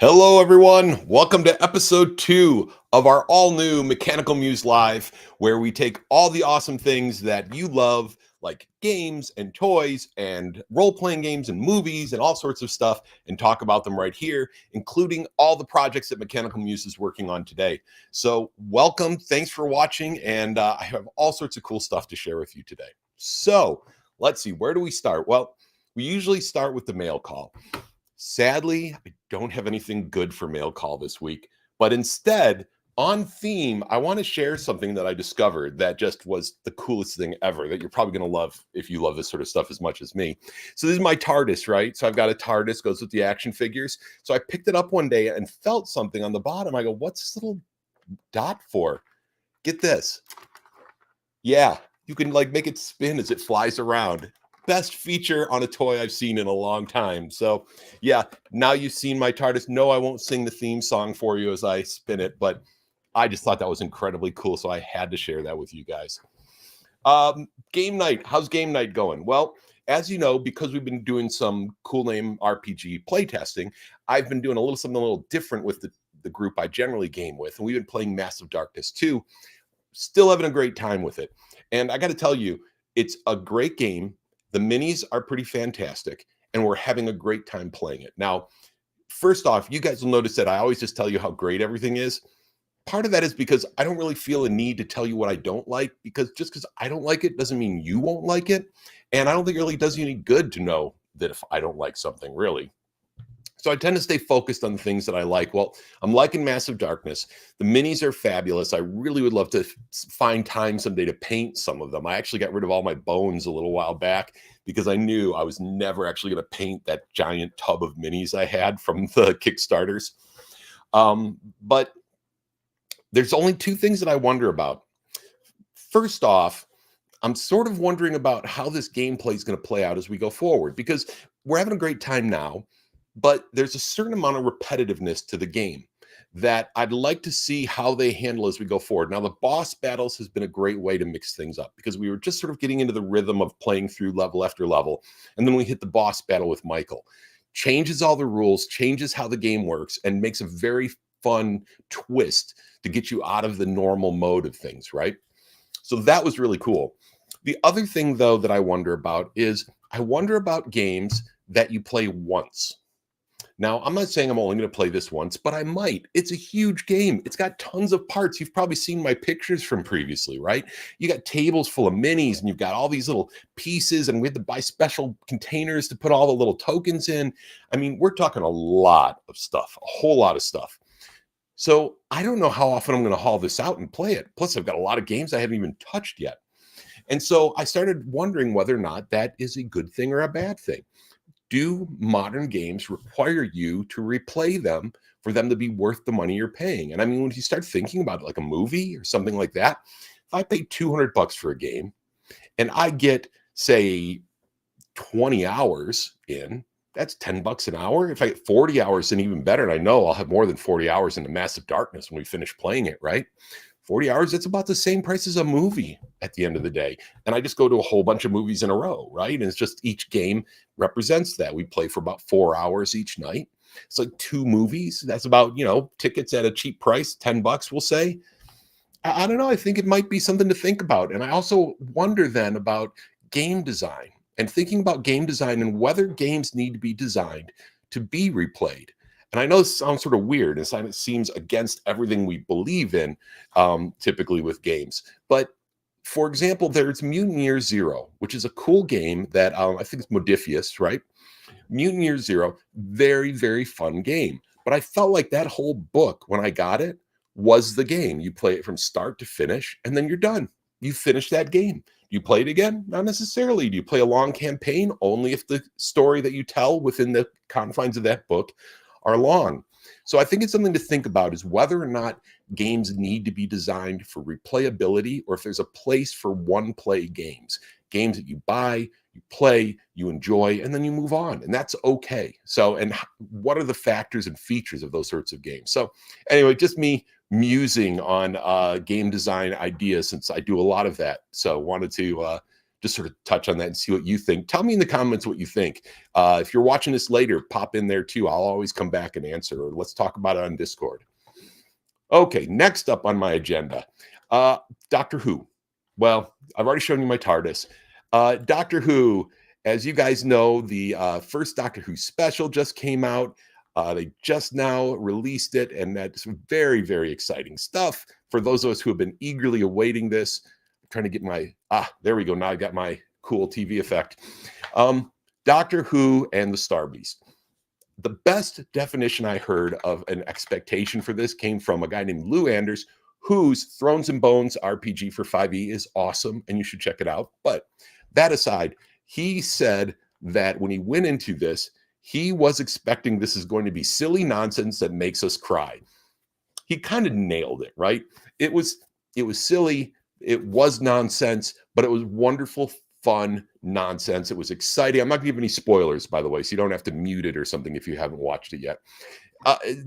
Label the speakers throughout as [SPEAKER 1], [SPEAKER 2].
[SPEAKER 1] Hello, everyone. Welcome to episode 2 of our all new Mechanical Muse Live, where we take all the awesome things that you love, like games and toys and role playing games and movies and all sorts of stuff, and talk about them right here, including all the projects that Mechanical Muse is working on today. So, welcome. Thanks for watching. And I have all sorts of cool stuff to share with you today. So, let's see. Where do we start? Well, we usually start with the mail call. Sadly, I don't have anything good for mail call this week, but instead, on theme, I want to share something that I discovered that just was the coolest thing ever that you're probably going to love if you love this sort of stuff as much as me. So this is my TARDIS, right? So I've got a TARDIS, goes with the action figures. So I picked it up one day and felt something on the bottom. I go, what's this little dot for? Get this. Yeah, you can like make it spin as it flies around. Best feature on a toy I've seen in a long time. So yeah, now you've seen my TARDIS. No, I won't sing the theme song for you as I spin it, but I just thought that was incredibly cool. So I had to share that with you guys. Game night. How's game night going? Well, as you know, because we've been doing some cool name RPG playtesting, I've been doing something a little different with the group I generally game with. And we've been playing Massive Darkness 2. Still having a great time with it. And I got to tell you, it's a great game. The minis are pretty fantastic, and we're having a great time playing it. Now, first off, you guys will notice that I always just tell you how great everything is. Part of that is because I don't really feel a need to tell you what I don't like, because just because I don't like it doesn't mean you won't like it. And I don't think it really does you any good to know that if I don't like something, really. So I tend to stay focused on the things that I like. Well, I'm liking Massive Darkness. The minis are fabulous. I really would love to find time someday to paint some of them. I actually got rid of all my bones a little while back because I knew I was never actually going to paint that giant tub of minis I had from the Kickstarters. But there's only two things that I wonder about. First off, I'm sort of wondering about how this gameplay is going to play out as we go forward, because we're having a great time now. But there's a certain amount of repetitiveness to the game that I'd like to see how they handle as we go forward. Now, the boss battles has been a great way to mix things up because we were just sort of getting into the rhythm of playing through level after level. And then we hit the boss battle with Michael. Changes all the rules, changes how the game works, and makes a very fun twist to get you out of the normal mode of things, right? So that was really cool. The other thing, though, that I wonder about is I wonder about games that you play once. Now, I'm not saying I'm only going to play this once, but I might. It's a huge game. It's got tons of parts. You've probably seen my pictures from previously, right? You got tables full of minis, and you've got all these little pieces, and we had to buy special containers to put all the little tokens in. I mean, we're talking a lot of stuff, a whole lot of stuff. So I don't know how often I'm going to haul this out and play it. Plus, I've got a lot of games I haven't even touched yet. And so I started wondering whether or not that is a good thing or a bad thing. Do modern games require you to replay them for them to be worth the money you're paying? And I mean, when you start thinking about it, like a movie or something like that, if I pay $200 for a game and I get, say, 20 hours in, that's $10 an hour. If I get 40 hours in, even better. And I know I'll have more than 40 hours into Massive Darkness when we finish playing it, right? 40 hours, that's about the same price as a movie at the end of the day. And I just go to a whole bunch of movies in a row, right? And it's just each game represents that. We play for about 4 hours each night. It's like 2 movies. That's about, tickets at a cheap price, $10, we'll say. I don't know. I think it might be something to think about. And I also wonder then about game design and thinking about game design and whether games need to be designed to be replayed. And I know this sounds sort of weird, and it seems against everything we believe in, typically with games. But for example, there's Mutant Year Zero, which is a cool game that I think it's Modifius, right? Mutant Year Zero, very, very fun game. But I felt like that whole book, when I got it, was the game. You play it from start to finish, and then you're done. You finish that game. You play it again? Not necessarily. Do you play a long campaign? Only if the story that you tell within the confines of that book are long. So I think it's something to think about, is whether or not games need to be designed for replayability, or if there's a place for one-play games that you buy, you play, you enjoy, and then you move on. And that's okay. So, and what are the factors and features of those sorts of games? So anyway, just me musing on game design ideas, since I do a lot of that. So wanted to just sort of touch on that and see what you think. Tell me in the comments what you think. If you're watching this later, pop in there too. I'll always come back and answer, or let's talk about it on Discord. Okay, next up on my agenda, Doctor Who. Well, I've already shown you my TARDIS. Doctor Who, as you guys know, the first Doctor Who special just came out. They just now released it, and that's very, very exciting stuff for those of us who have been eagerly awaiting this. I'm trying to get my, there we go. Now I got my cool TV effect. Doctor Who and the Star Beast. The best definition I heard of an expectation for this came from a guy named Lou Anders, whose Thrones and Bones RPG for 5e is awesome, and you should check it out. But that aside, he said that when he went into this, he was expecting this is going to be silly nonsense that makes us cry. He kind of nailed it, right? It was silly, it was nonsense, but it was wonderful, fun nonsense. It was exciting. I'm not going to give any spoilers, by the way, so you don't have to mute it or something if you haven't watched it yet.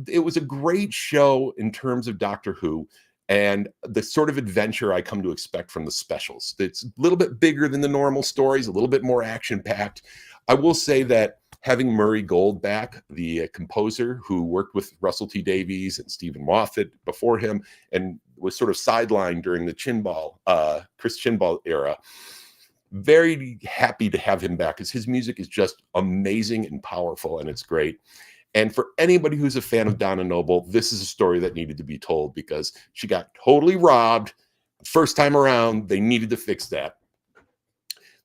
[SPEAKER 1] It was a great show in terms of Doctor Who and the sort of adventure I come to expect from the specials. It's a little bit bigger than the normal stories, a little bit more action-packed. I will say that having Murray Gold back, the composer who worked with Russell T Davies and Stephen Moffat before him and was sort of sidelined during the Chris Chinball era, very happy to have him back because his music is just amazing and powerful, and it's great. And for anybody who's a fan of Donna Noble, this is a story that needed to be told because she got totally robbed. First time around, they needed to fix that.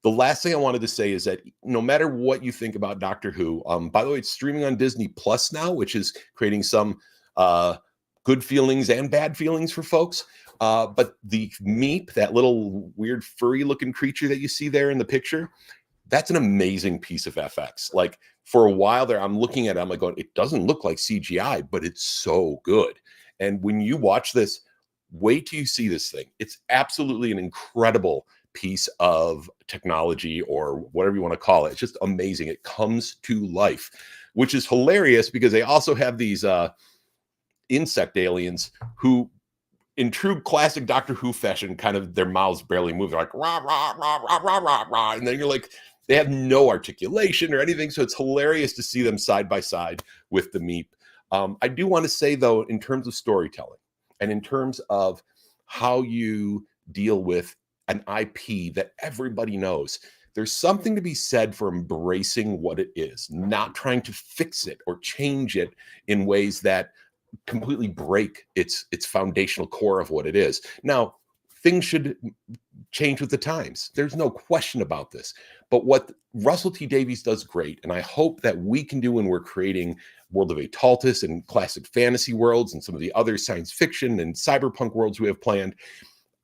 [SPEAKER 1] The last thing I wanted to say is that no matter what you think about Doctor Who, by the way, it's streaming on Disney Plus now, which is creating some good feelings and bad feelings for folks. But the Meep, that little weird furry looking creature that you see there in the picture, that's an amazing piece of FX. Like for a while there, I'm looking at it, I'm like going, it doesn't look like CGI, but it's so good. And when you watch this, wait till you see this thing. It's absolutely an incredible piece of technology or whatever you want to call it. It's just amazing. It comes to life, which is hilarious because they also have these insect aliens who, in true classic Doctor Who fashion, kind of their mouths barely move. They're like, rah, rah, rah, rah, rah, rah, rah. And then you're like, they have no articulation or anything. So it's hilarious to see them side by side with the Meep. I do want to say, though, in terms of storytelling and in terms of how you deal with an IP that everybody knows, there's something to be said for embracing what it is, not trying to fix it or change it in ways that completely break its foundational core of what it is. Now, things should change with the times. There's no question about this. But what Russell T Davies does great, and I hope that we can do when we're creating World of Aetaltis and classic fantasy worlds and some of the other science fiction and cyberpunk worlds we have planned,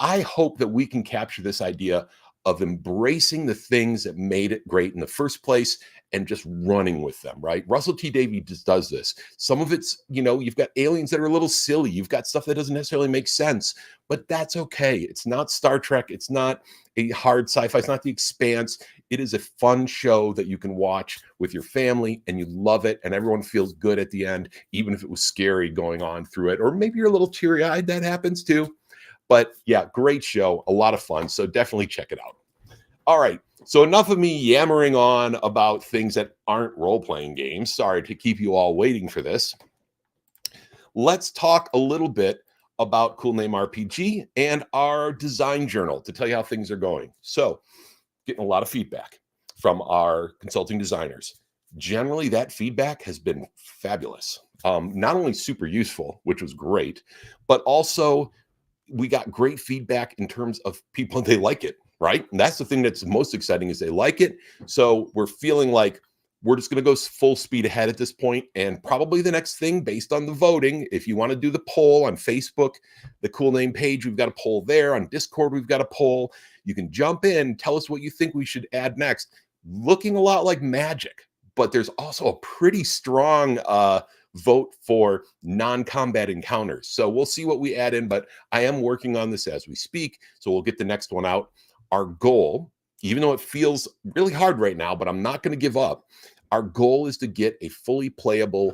[SPEAKER 1] I hope that we can capture this idea of embracing the things that made it great in the first place and just running with them, right? Russell T Davies just does this. Some of it's, you've got aliens that are a little silly. You've got stuff that doesn't necessarily make sense, but that's okay. It's not Star Trek. It's not a hard sci-fi. It's not The Expanse. It is a fun show that you can watch with your family and you love it. And everyone feels good at the end, even if it was scary going on through it, or maybe you're a little teary-eyed. That happens too. But yeah, great show, a lot of fun. So definitely check it out. All right. So enough of me yammering on about things that aren't role-playing games. Sorry to keep you all waiting for this. Let's talk a little bit about Cool Name RPG and our design journal to tell you how things are going. So getting a lot of feedback from our consulting designers. Generally, that feedback has been fabulous. Not only super useful, which was great, but also we got great feedback in terms of people, they like it, right? And that's the thing that's most exciting is they like it. So we're feeling like we're just going to go full speed ahead at this point. And probably the next thing based on the voting, if you want to do the poll on Facebook, the Cool Name page, we've got a poll there. On Discord, we've got a poll. You can jump in, tell us what you think we should add next. Looking a lot like Magic, but there's also a pretty strong vote for non-combat encounters. So we'll see what we add in, but I am working on this as we speak. So we'll get the next one out. Our goal, even though it feels really hard right now, but I'm not going to give up. Our goal is to get a fully playable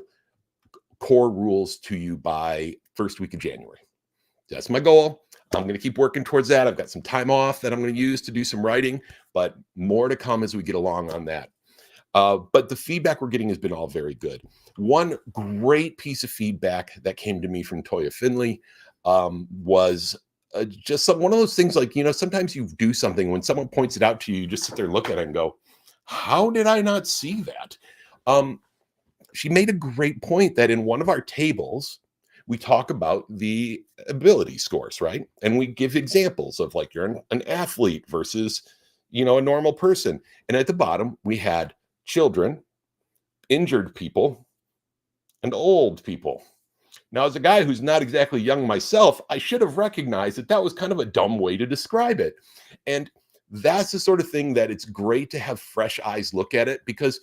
[SPEAKER 1] core rules to you by first week of January. That's my goal. I'm going to keep working towards that. I've got some time off that I'm going to use to do some writing, but more to come as we get along on that. But the feedback we're getting has been all very good. One great piece of feedback that came to me from Toya Finley was just one of those things like, sometimes you do something, when someone points it out to you, you just sit there and look at it and go, how did I not see that? She made a great point that in one of our tables, we talk about the ability scores, right? And we give examples of like you're an athlete versus, a normal person. And at the bottom, we had children, injured people, and old people. Now, as a guy who's not exactly young myself, I should have recognized that that was kind of a dumb way to describe it. And that's the sort of thing that it's great to have fresh eyes look at it, because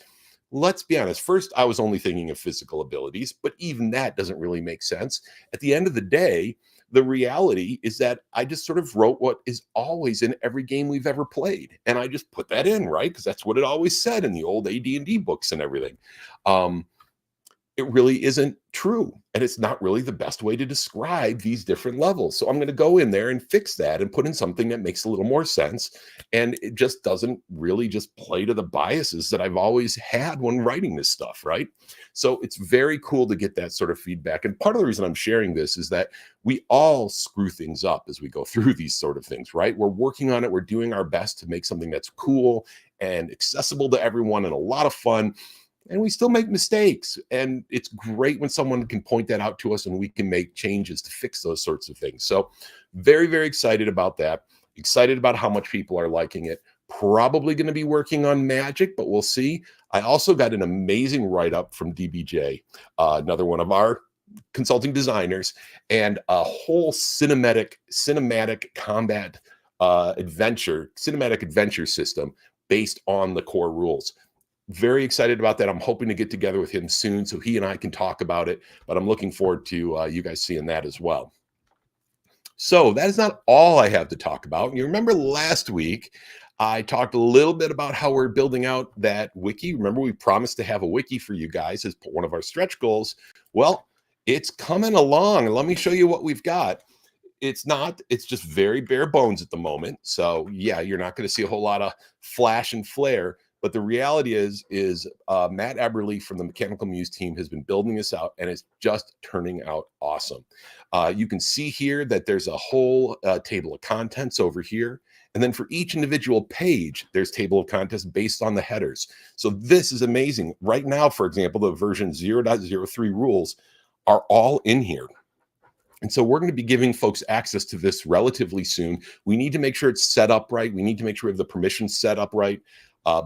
[SPEAKER 1] let's be honest, first, I was only thinking of physical abilities, but even that doesn't really make sense. At the end of the day, the reality is that I just sort of wrote what is always in every game we've ever played. And I just put that in, right? Because that's what it always said in the old AD&D books and everything. It really isn't true. And it's not really the best way to describe these different levels. So I'm going to go in there and fix that and put in something that makes a little more sense. And it just doesn't really just play to the biases that I've always had when writing this stuff, right? So it's very cool to get that sort of feedback. And part of the reason I'm sharing this is that we all screw things up as we go through these sort of things, right? We're working on it. We're doing our best to make something that's cool and accessible to everyone and a lot of fun. And we still make mistakes. And it's great when someone can point that out to us and we can make changes to fix those sorts of things. So very, very excited about that. Excited about how much people are liking it. Probably going to be working on magic, but we'll see. I also got an amazing write-up from DBJ, another one of our consulting designers, and a whole cinematic combat cinematic adventure system based on the core rules. Very excited about that. I'm hoping to get together with him soon so he and I can talk about it, but I'm looking forward to you guys seeing that as well. So that is not all I have to talk about. You remember last week, I talked a little bit about how we're building out that wiki. Remember, we promised to have a wiki for you guys as one of our stretch goals. Well, it's coming along. Let me show you what we've got. It's just very bare bones at the moment. So yeah, you're not going to see a whole lot of flash and flare. But the reality is Matt Eberly from the Mechanical Muse team has been building this out, and it's just turning out awesome. You can see here that there's a whole table of contents over here. And then for each individual page, there's table of contents based on the headers. So this is amazing. Right now, for example, the version 0.03 rules are all in here. And so we're going to be giving folks access to this relatively soon. We need to make sure it's set up right. We need to make sure we have the permissions set up right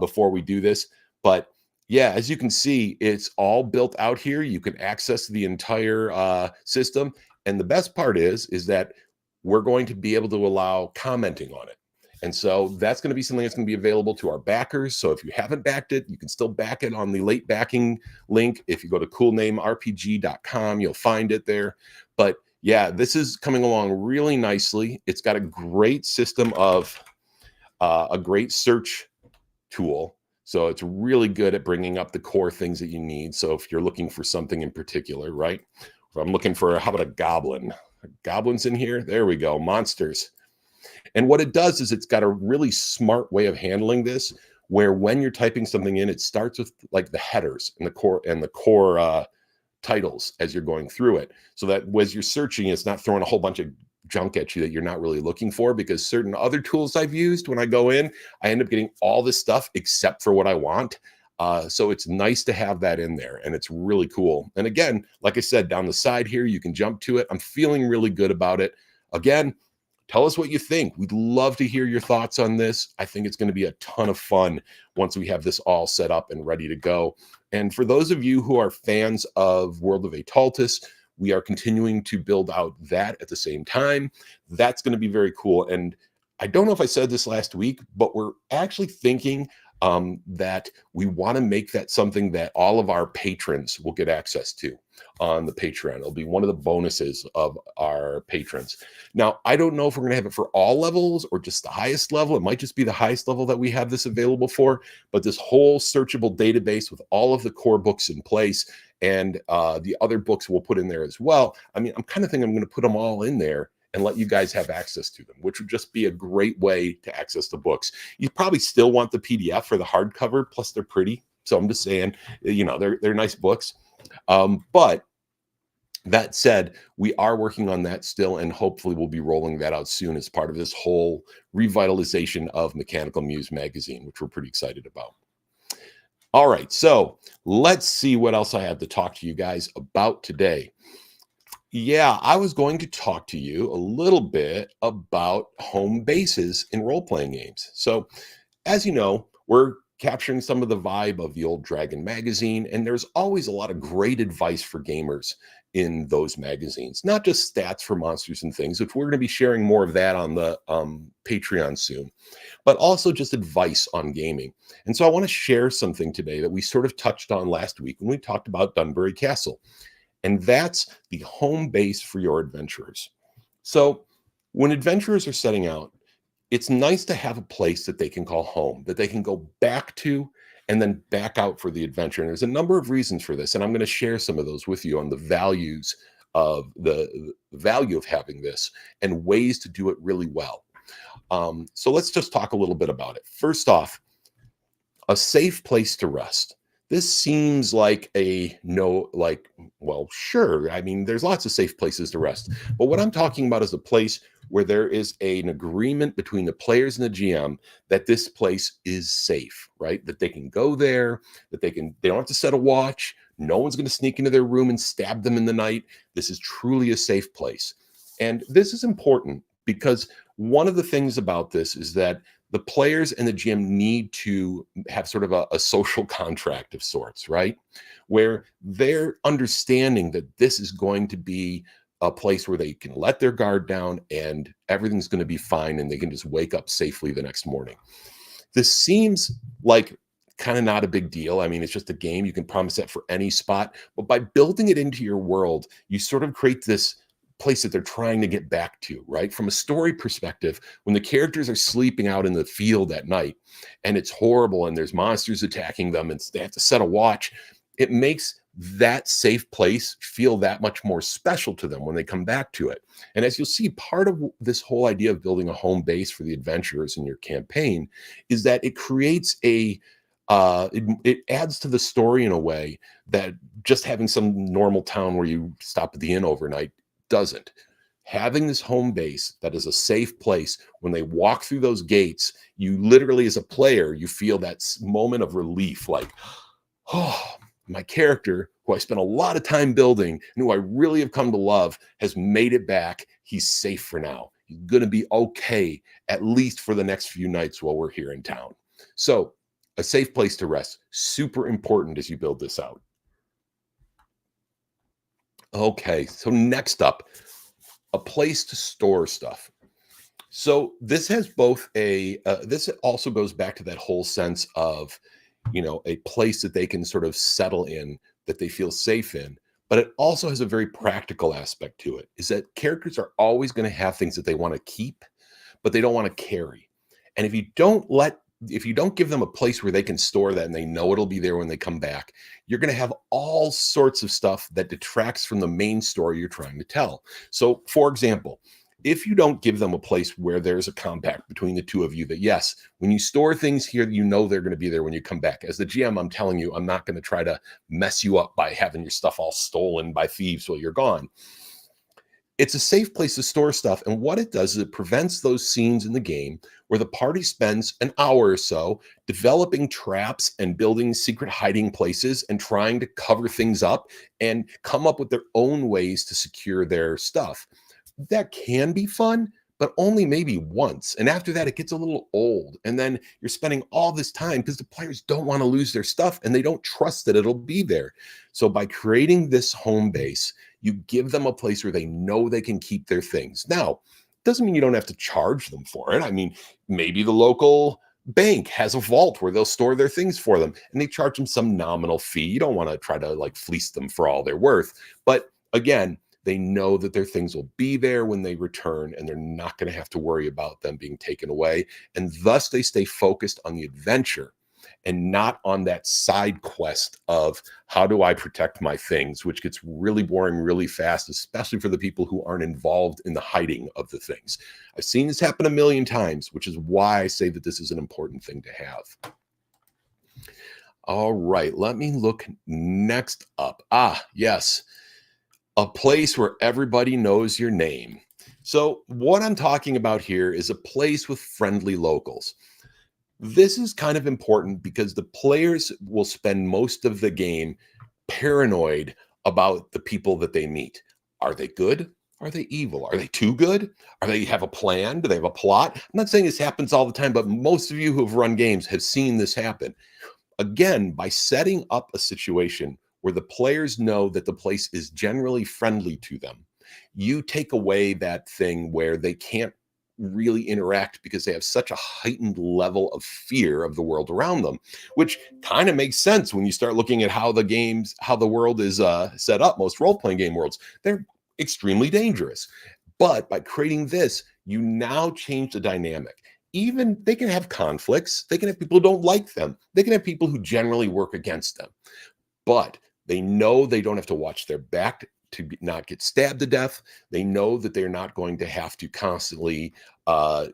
[SPEAKER 1] before we do this. But yeah, as you can see, it's all built out here. You can access the entire system. And the best part is that we're going to be able to allow commenting on it. And so that's going to be something that's going to be available to our backers. So if you haven't backed it, you can still back it on the late backing link. If you go to coolnamerpg.com, you'll find it there. But yeah, this is coming along really nicely. It's got a great system of a great search tool. So it's really good at bringing up the core things that you need. So if you're looking for something in particular, right? If I'm looking for, how about a goblin? Goblins in here? There we go. Monsters. And what it does is it's got a really smart way of handling this, where when you're typing something in, it starts with like the headers and the core titles as you're going through it, so that as you're searching, it's not throwing a whole bunch of junk at you that you're not really looking for. Because certain other tools I've used, when I go in, I end up getting all this stuff except for what I want. So it's nice to have that in there, and it's really cool. And again, like I said, down the side here, you can jump to it. I'm feeling really good about it. Again, tell us what you think. We'd love to hear your thoughts on this. I think it's going to be a ton of fun once we have this all set up and ready to go. And for those of you who are fans of World of Aetaltis, we are continuing to build out that at the same time. That's going to be very cool. And I don't know if I said this last week, but we're actually thinking that we want to make that something that all of our patrons will get access to on the Patreon. It'll be one of the bonuses of our patrons. Now, I don't know if we're going to have it for all levels or just the highest level. It might just be the highest level that we have this available for, but this whole searchable database with all of the core books in place, and the other books we'll put in there as well. I mean, I'm kind of thinking I'm going to put them all in there and let you guys have access to them, which would just be a great way to access the books. You probably still want the PDF or the hardcover, plus they're pretty. So I'm just saying, they're nice books. But that said, we are working on that still, and hopefully we'll be rolling that out soon as part of this whole revitalization of Mechanical Muse Magazine, which we're pretty excited about. All right, so let's see what else I have to talk to you guys about today. Yeah, I was going to talk to you a little bit about home bases in role-playing games. So, as you know, we're capturing some of the vibe of the old Dragon magazine, and there's always a lot of great advice for gamers in those magazines, not just stats for monsters and things, which we're going to be sharing more of that on the Patreon soon, but also just advice on gaming. And so I want to share something today that we sort of touched on last week when we talked about Dunbury Castle, and that's the home base for your adventurers. So when adventurers are setting out, it's nice to have a place that they can call home, that they can go back to and then back out for the adventure. And there's a number of reasons for this, and I'm going to share some of those with you on the values of the value of having this and ways to do it really well. So let's just talk a little bit about it. First off, a safe place to rest. This seems like well, sure. I mean, there's lots of safe places to rest. But what I'm talking about is a place where there is an agreement between the players and the GM that this place is safe, right? That they can go there, that they don't have to set a watch. No one's going to sneak into their room and stab them in the night. This is truly a safe place. And this is important because one of the things about this is that the players and the GM need to have sort of a social contract of sorts, right? Where they're understanding that this is going to be a place where they can let their guard down and everything's going to be fine and they can just wake up safely the next morning. This seems like kind of not a big deal. I mean, it's just a game. You can promise that for any spot. But by building it into your world, you sort of create this place that they're trying to get back to, right? From a story perspective, when the characters are sleeping out in the field at night and it's horrible and there's monsters attacking them and they have to set a watch, it makes that safe place feel that much more special to them when they come back to it. And as you'll see, part of this whole idea of building a home base for the adventurers in your campaign is that it creates it adds to the story in a way that just having some normal town where you stop at the inn overnight doesn't. Having this home base that is a safe place, when they walk through those gates, you literally, as a player, you feel that moment of relief, like, oh, my character, who I spent a lot of time building and who I really have come to love, has made it back. He's safe for now. He's going to be okay, at least for the next few nights while we're here in town. So a safe place to rest, super important as you build this out. Okay, so next up, a place to store stuff. So this has both this also goes back to that whole sense of, a place that they can sort of settle in, that they feel safe in. But it also has a very practical aspect to it, is that characters are always going to have things that they want to keep, but they don't want to carry. And if you don't give them a place where they can store that and they know it'll be there when they come back, you're going to have all sorts of stuff that detracts from the main story you're trying to tell. So, for example, if you don't give them a place where there's a compact between the two of you, that yes, when you store things here, you know they're going to be there when you come back. As the GM, I'm telling you, I'm not going to try to mess you up by having your stuff all stolen by thieves while you're gone. It's a safe place to store stuff. And what it does is it prevents those scenes in the game where the party spends an hour or so developing traps and building secret hiding places and trying to cover things up and come up with their own ways to secure their stuff. That can be fun, but only maybe once. And after that, it gets a little old. And then you're spending all this time because the players don't want to lose their stuff and they don't trust that it'll be there. So by creating this home base, you give them a place where they know they can keep their things. Now, doesn't mean you don't have to charge them for it. I mean, maybe the local bank has a vault where they'll store their things for them and they charge them some nominal fee. You don't want to try to fleece them for all they're worth. But again, they know that their things will be there when they return and they're not going to have to worry about them being taken away. And thus they stay focused on the adventure and not on that side quest of how do I protect my things, which gets really boring really fast, especially for the people who aren't involved in the hiding of the things. I've seen this happen a million times, which is why I say that this is an important thing to have. All right, let me look next up. Yes, a place where everybody knows your name. So what I'm talking about here is a place with friendly locals. This is kind of important because the players will spend most of the game paranoid about the people that they meet. Are they good? Are they evil? Are they too good? Are they have a plan? Do they have a plot? I'm not saying this happens all the time, but most of you who have run games have seen this happen. Again, by setting up a situation where the players know that the place is generally friendly to them, you take away that thing where they can't really interact because they have such a heightened level of fear of the world around them, which kind of makes sense when you start looking at how the world is set up. Most role-playing game worlds, they're extremely dangerous. But by creating this, you now change the dynamic. Even they can have conflicts. They can have people who don't like them. They can have people who generally work against them. But they know they don't have to watch their back to not get stabbed to death. They know that they're not going to have to constantly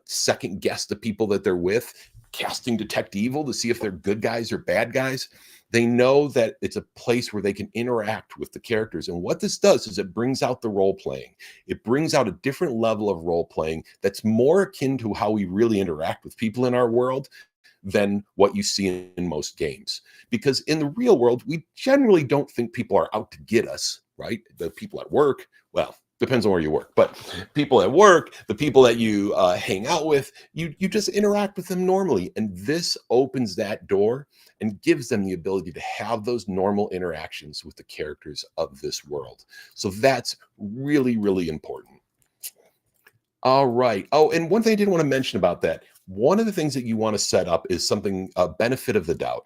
[SPEAKER 1] second guess the people that they're with, casting detect evil to see if they're good guys or bad guys. They know that it's a place where they can interact with the characters. And what this does is it brings out the role playing. It brings out a different level of role playing that's more akin to how we really interact with people in our world than what you see in most games. Because in the real world, we generally don't think people are out to get us, right? The people at work, well, depends on where you work, but people at work, the people that you hang out with, you just interact with them normally. And this opens that door and gives them the ability to have those normal interactions with the characters of this world. So that's really, really important. All right. Oh, and one thing I didn't want to mention about that, one of the things that you want to set up is something, a benefit of the doubt.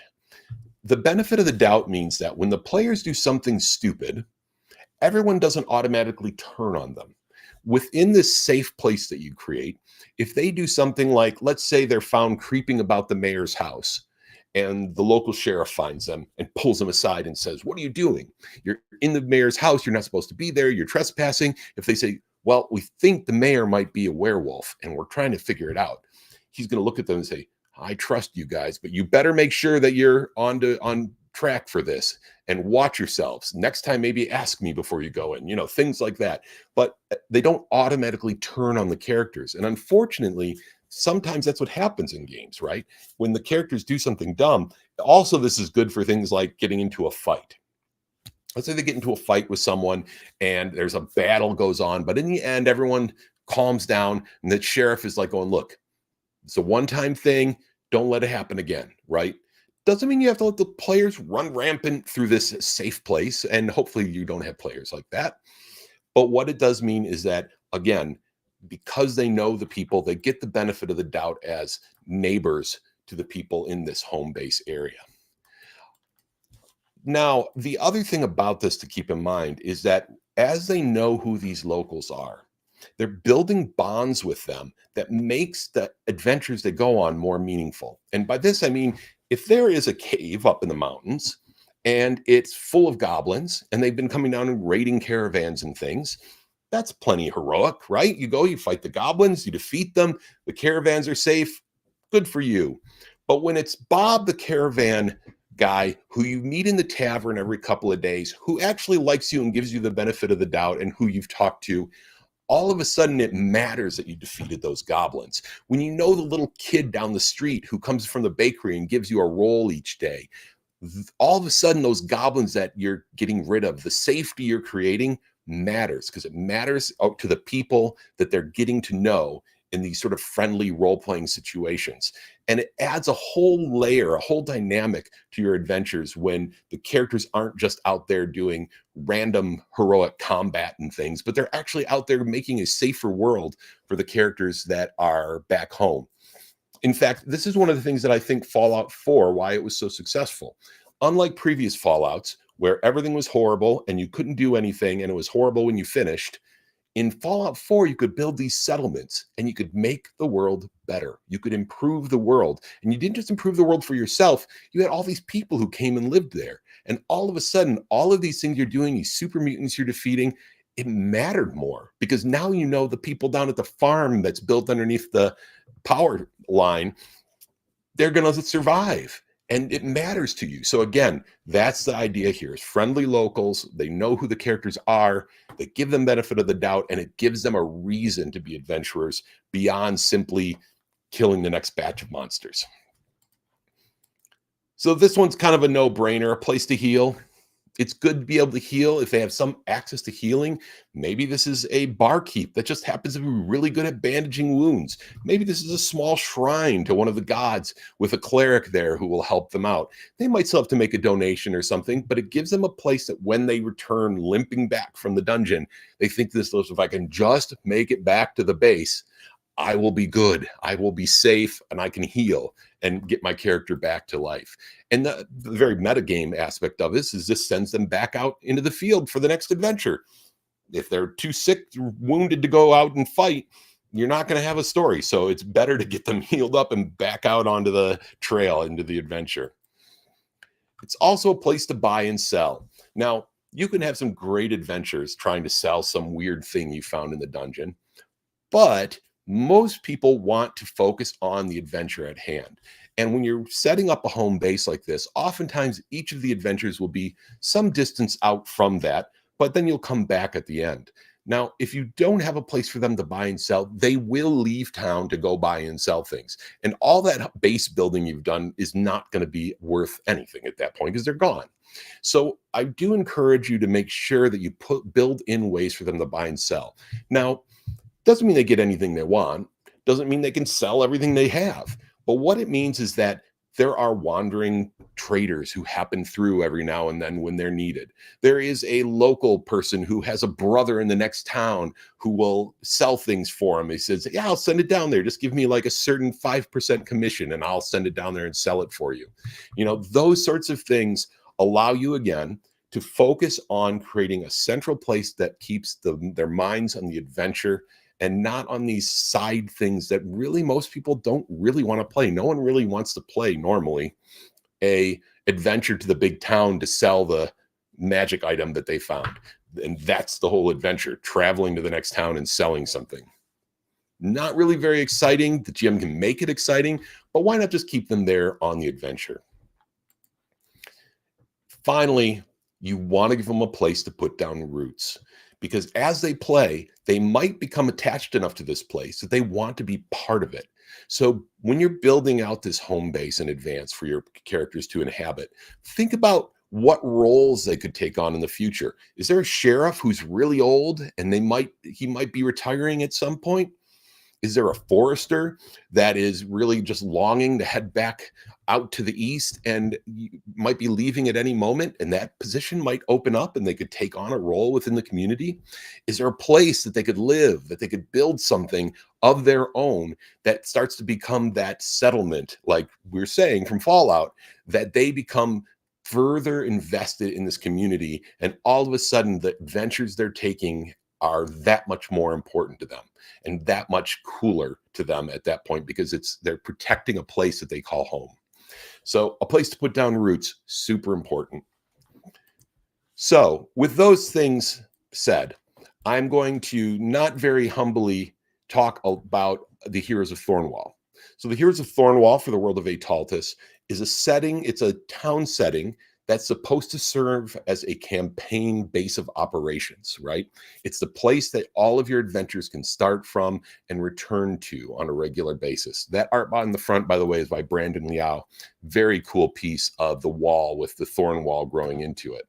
[SPEAKER 1] The benefit of the doubt means that when the players do something stupid, everyone doesn't automatically turn on them. Within this safe place that you create, if they do something like, let's say they're found creeping about the mayor's house, and the local sheriff finds them and pulls them aside and says, "What are you doing? You're in the mayor's house. You're not supposed to be there. You're trespassing." If they say, "Well, we think the mayor might be a werewolf and we're trying to figure it out," he's going to look at them and say, "I trust you guys, but you better make sure that you're on track for this and watch yourselves. Next time, maybe ask me before you go in," things like that. But they don't automatically turn on the characters. And unfortunately, sometimes that's what happens in games, right? When the characters do something dumb. Also, this is good for things like getting into a fight. Let's say they get into a fight with someone and there's a battle goes on, but in the end, everyone calms down and the sheriff is like going, "Look, it's a one-time thing. Don't let it happen again," right? Doesn't mean you have to let the players run rampant through this safe place. And hopefully you don't have players like that. But what it does mean is that, again, because they know the people, they get the benefit of the doubt as neighbors to the people in this home base area. Now, the other thing about this to keep in mind is that as they know who these locals are, they're building bonds with them that makes the adventures they go on more meaningful. And by this, I mean, if there is a cave up in the mountains and it's full of goblins and they've been coming down and raiding caravans and things, that's plenty heroic, right? You go, you fight the goblins, you defeat them, the caravans are safe, good for you. But when it's Bob the caravan guy who you meet in the tavern every couple of days, who actually likes you and gives you the benefit of the doubt and who you've talked to, all of a sudden it matters that you defeated those goblins. When you know the little kid down the street who comes from the bakery and gives you a roll each day, all of a sudden those goblins that you're getting rid of, the safety you're creating matters because it matters out to the people that they're getting to know in these sort of friendly role-playing situations. And it adds a whole layer, a whole dynamic to your adventures when the characters aren't just out there doing random heroic combat and things, but they're actually out there making a safer world for the characters that are back home. In fact, this is one of the things that I think Fallout 4, why it was so successful. Unlike previous Fallouts, where everything was horrible and you couldn't do anything and it was horrible when you finished, In Fallout 4, you could build these settlements and you could make the world better. You could improve the world. And you didn't just improve the world for yourself, you had all these people who came and lived there. And all of a sudden, all of these things you're doing, these super mutants you're defeating, it mattered more because now you know the people down at the farm that's built underneath the power line, they're going to survive. And it matters to you. So again, that's the idea here is friendly locals. They know who the characters are. They give them benefit of the doubt, and it gives them a reason to be adventurers beyond simply killing the next batch of monsters. So this one's kind of a no-brainer, a place to heal. It's good to be able to heal if they have some access to healing. Maybe this is a barkeep that just happens to be really good at bandaging wounds. Maybe this is a small shrine to one of the gods with a cleric there who will help them out. They might still have to make a donation or something, but it gives them a place that when they return limping back from the dungeon, they think to themselves, if I can just make it back to the base, I will be good, I will be safe, and I can heal and get my character back to life. And the very metagame aspect of this is this sends them back out into the field for the next adventure. If they're too sick, wounded to go out and fight, you're not going to have a story. So it's better to get them healed up and back out onto the trail, into the adventure. It's also a place to buy and sell. Now, you can have some great adventures trying to sell some weird thing you found in the dungeon, but most people want to focus on the adventure at hand. And when you're setting up a home base like this, oftentimes each of the adventures will be some distance out from that, but then you'll come back at the end. Now, if you don't have a place for them to buy and sell, they will leave town to go buy and sell things. And all that base building you've done is not going to be worth anything at that point because they're gone. So I do encourage you to make sure that you build in ways for them to buy and sell. Now, doesn't mean they get anything they want. Doesn't mean they can sell everything they have. But what it means is that there are wandering traders who happen through every now and then when they're needed. There is a local person who has a brother in the next town who will sell things for him. He says, yeah, I'll send it down there. Just give me like a certain 5% commission and I'll send it down there and sell it for you. You know, those sorts of things allow you, again, to focus on creating a central place that keeps their minds on the adventure and not on these side things that really most people don't really want to play. No one really wants to play normally a adventure to the big town to sell the magic item that they found. And that's the whole adventure, traveling to the next town and selling something. Not really very exciting. The GM can make it exciting, but why not just keep them there on the adventure? Finally, you want to give them a place to put down roots. Because as they play, they might become attached enough to this place that they want to be part of it. So when you're building out this home base in advance for your characters to inhabit, think about what roles they could take on in the future. Is there a sheriff who's really old and he might be retiring at some point? Is there a forester that is really just longing to head back out to the east and might be leaving at any moment, and that position might open up and they could take on a role within the community? Is there a place that they could live, that they could build something of their own that starts to become that settlement, like we're saying from Fallout, that they become further invested in this community, and all of a sudden the adventures they're taking are that much more important to them and that much cooler to them at that point because they're protecting a place that they call home. So a place to put down roots, super important. So with those things said, I'm going to not very humbly talk about the Heroes of Thornwall. So the Heroes of Thornwall for the world of Aetaltis is a setting, it's a town setting that's supposed to serve as a campaign base of operations, right? It's the place that all of your adventures can start from and return to on a regular basis. That art on the front, by the way, is by Brandon Liao. Very cool piece of the wall with the Thornwall growing into it.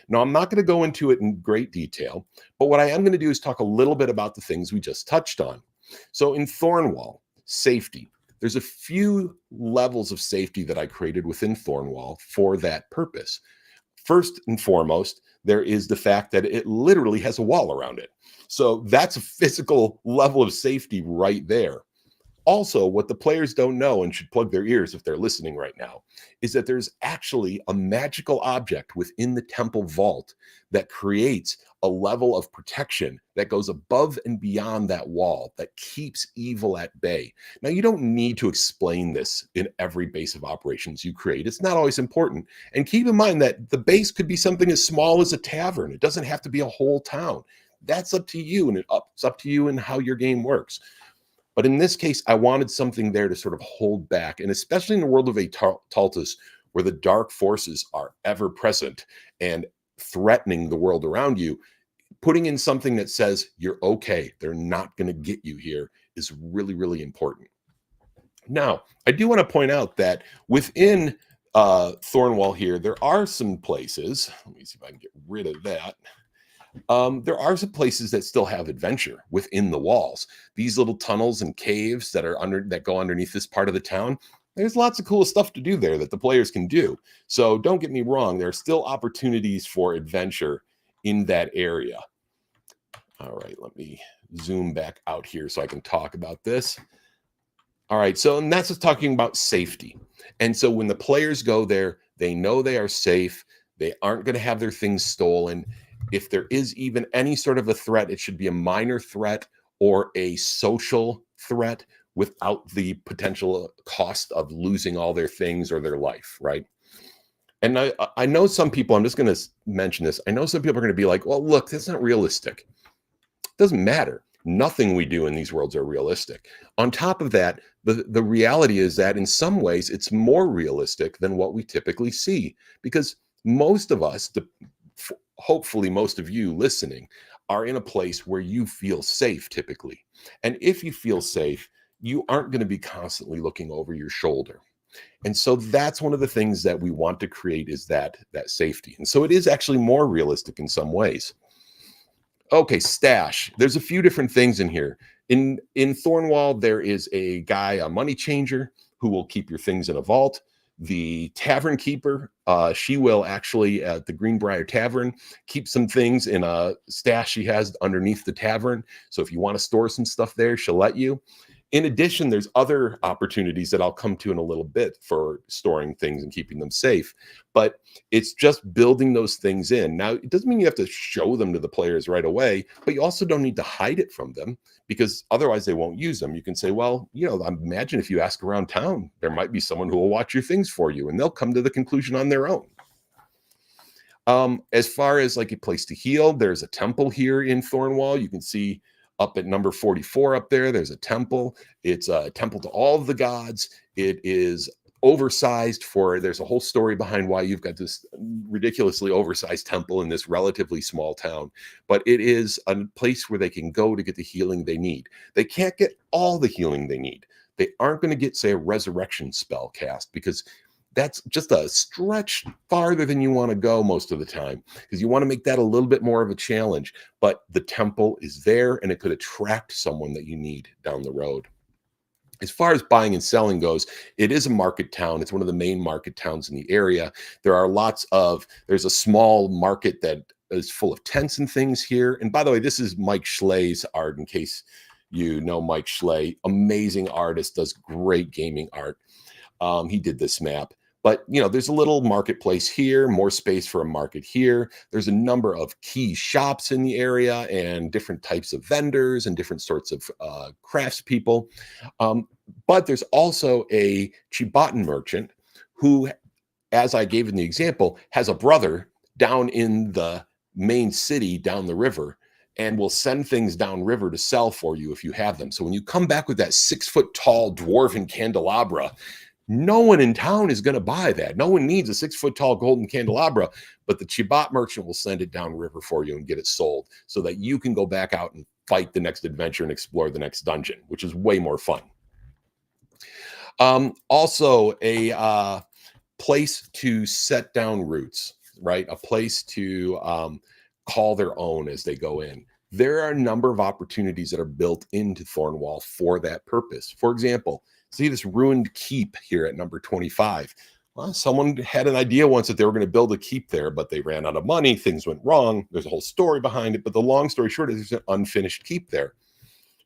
[SPEAKER 1] Now, I'm not going to go into it in great detail, but what I am going to do is talk a little bit about the things we just touched on. So in Thornwall, safety. There's a few levels of safety that I created within Thornwall for that purpose. First and foremost, there is the fact that it literally has a wall around it. So that's a physical level of safety right there. Also, what the players don't know and should plug their ears if they're listening right now is that there's actually a magical object within the temple vault that creates a level of protection that goes above and beyond that wall that keeps evil at bay. Now, you don't need to explain this in every base of operations you create. It's not always important. And keep in mind that the base could be something as small as a tavern. It doesn't have to be a whole town. That's up to you, and it's up to you and how your game works. But in this case, I wanted something there to sort of hold back. And especially in the world of Aetaltis, where the dark forces are ever present and threatening the world around you, putting in something that says you're okay, they're not going to get you here, is really, really important. Now, I do want to point out that within Thornwall here, there are some places. Let me see if I can get rid of that. There are some places that still have adventure within the walls. These little tunnels and caves that go underneath this part of the town. There's lots of cool stuff to do there that the players can do. So don't get me wrong, there are still opportunities for adventure in that area. All right, let me zoom back out here so I can talk about this. All right, so and that's just talking about safety. And so when the players go there, they know they are safe. They aren't going to have their things stolen. If there is even any sort of a threat, it should be a minor threat or a social threat without the potential cost of losing all their things or their life, right? And I know some people, I'm just going to mention this. I know some people are going to be like, well, look, that's not realistic. It doesn't matter. Nothing we do in these worlds are realistic. On top of that, the reality is that in some ways, it's more realistic than what we typically see, because most of us, hopefully most of you listening, are in a place where you feel safe typically. And if you feel safe, you aren't going to be constantly looking over your shoulder. And so that's one of the things that we want to create, is that safety. And so it is actually more realistic in some ways. Okay, stash. There's a few different things in here. In Thornwall, there is a guy, a money changer, who will keep your things in a vault. The tavern keeper, she will actually, at the Greenbrier Tavern, keep some things in a stash she has underneath the tavern. So if you want to store some stuff there, she'll let you. In addition, there's other opportunities that I'll come to in a little bit for storing things and keeping them safe. But it's just building those things in. Now, it doesn't mean you have to show them to the players right away, but you also don't need to hide it from them, because otherwise they won't use them. You can say, well, I imagine if you ask around town, there might be someone who will watch your things for you, and they'll come to the conclusion on their own. As far as like a place to heal, there's a temple here in Thornwall. You can see up at number 44 up there's a temple. It's a temple to all of the gods. It is oversized there's a whole story behind why you've got this ridiculously oversized temple in this relatively small town. But it is a place where they can go to get the healing they need. They can't get all the healing they need. They aren't going to get, say, a resurrection spell cast, because that's just a stretch farther than you want to go most of the time, because you want to make that a little bit more of a challenge. But the temple is there, and it could attract someone that you need down the road. As far as buying and selling goes, it is a market town. It's one of the main market towns in the area. There's a small market that is full of tents and things here. And by the way, this is Mike Schlei's art, in case you know Mike Schley. Amazing artist, does great gaming art. He did this map. But, there's a little marketplace here, more space for a market here. There's a number of key shops in the area and different types of vendors and different sorts of craftspeople. But there's also a Chibatan merchant who, as I gave in the example, has a brother down in the main city down the river, and will send things downriver to sell for you if you have them. So when you come back with that 6-foot-tall dwarven candelabra, no one in town is going to buy that. No one needs a 6-foot-tall golden candelabra, but the Chibat merchant will send it downriver for you and get it sold, so that you can go back out and fight the next adventure and explore the next dungeon, which is way more fun. Also, a place to set down roots, right? A place to call their own as they go in. There are a number of opportunities that are built into Thornwall for that purpose. For example, see this ruined keep here at number 25. Well, someone had an idea once that they were going to build a keep there, but they ran out of money. Things went wrong. There's a whole story behind it. But the long story short is there's an unfinished keep there.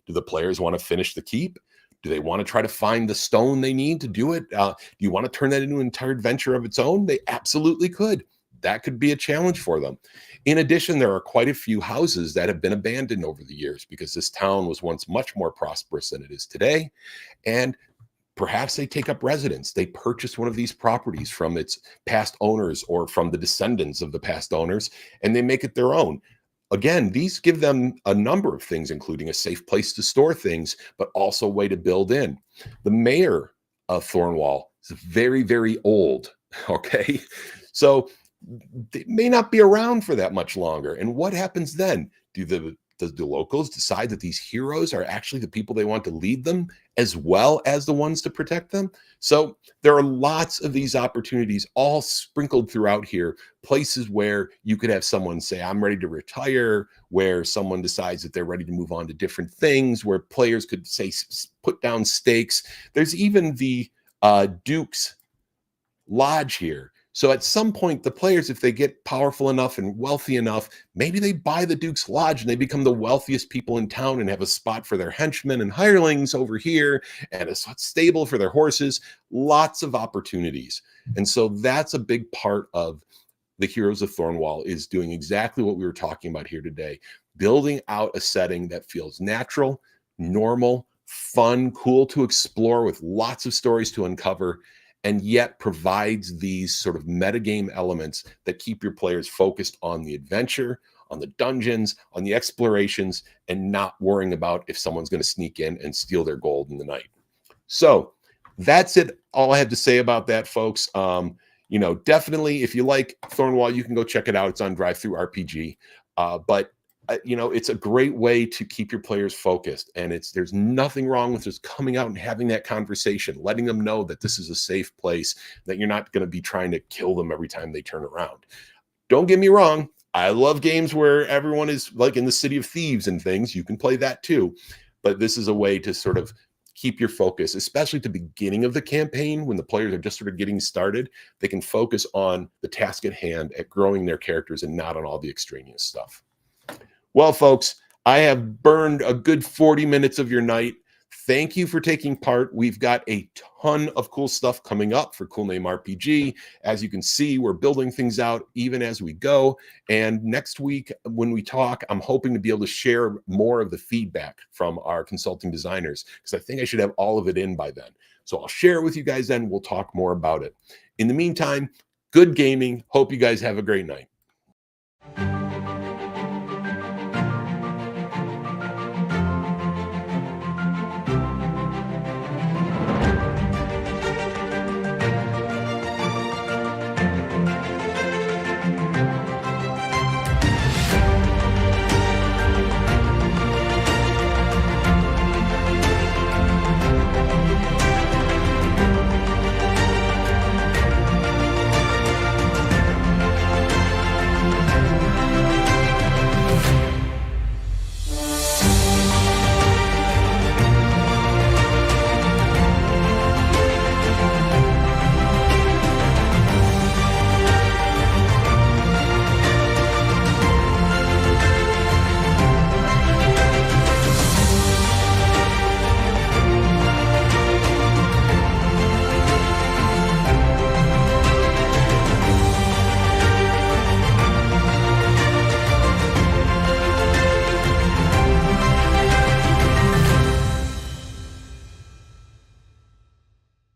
[SPEAKER 1] Do the players want to finish the keep? Do they want to try to find the stone they need to do it? Do you want to turn that into an entire adventure of its own? They absolutely could. That could be a challenge for them. In addition, there are quite a few houses that have been abandoned over the years because this town was once much more prosperous than it is today. And perhaps they take up residence. They purchase one of these properties from its past owners or from the descendants of the past owners, and they make it their own. Again, these give them a number of things, including a safe place to store things, but also a way to build in. The mayor of Thornwall is very, very old. Okay. So they may not be around for that much longer. And what happens then? Does the locals decide that these heroes are actually the people they want to lead them as well as the ones to protect them? So there are lots of these opportunities all sprinkled throughout here, places where you could have someone say, I'm ready to retire, where someone decides that they're ready to move on to different things, where players could say, put down stakes. There's even the Duke's Lodge here. So at some point, the players, if they get powerful enough and wealthy enough, maybe they buy the Duke's Lodge and they become the wealthiest people in town and have a spot for their henchmen and hirelings over here and a stable for their horses. Lots of opportunities. And so that's a big part of the Heroes of Thornwall, is doing exactly what we were talking about here today, building out a setting that feels natural, normal, fun, cool to explore with lots of stories to uncover, and yet provides these sort of metagame elements that keep your players focused on the adventure, on the dungeons, on the explorations, and not worrying about if someone's going to sneak in and steal their gold in the night. So that's it. All I have to say about that, folks. Definitely, if you like Thornwall, you can go check it out. It's on Drive-Thru RPG. But it's a great way to keep your players focused, and there's nothing wrong with just coming out and having that conversation, letting them know that this is a safe place, that you're not going to be trying to kill them every time they turn around. Don't get me wrong. I love games where everyone is like in the City of Thieves and things. You can play that too, but this is a way to sort of keep your focus, especially at the beginning of the campaign when the players are just sort of getting started. They can focus on the task at hand, at growing their characters, and not on all the extraneous stuff. Well, folks, I have burned a good 40 minutes of your night. Thank you for taking part. We've got a ton of cool stuff coming up for Cool Name RPG. As you can see, we're building things out even as we go. And next week, when we talk, I'm hoping to be able to share more of the feedback from our consulting designers, because I think I should have all of it in by then. So I'll share it with you guys then. We'll talk more about it. In the meantime, good gaming. Hope you guys have a great night.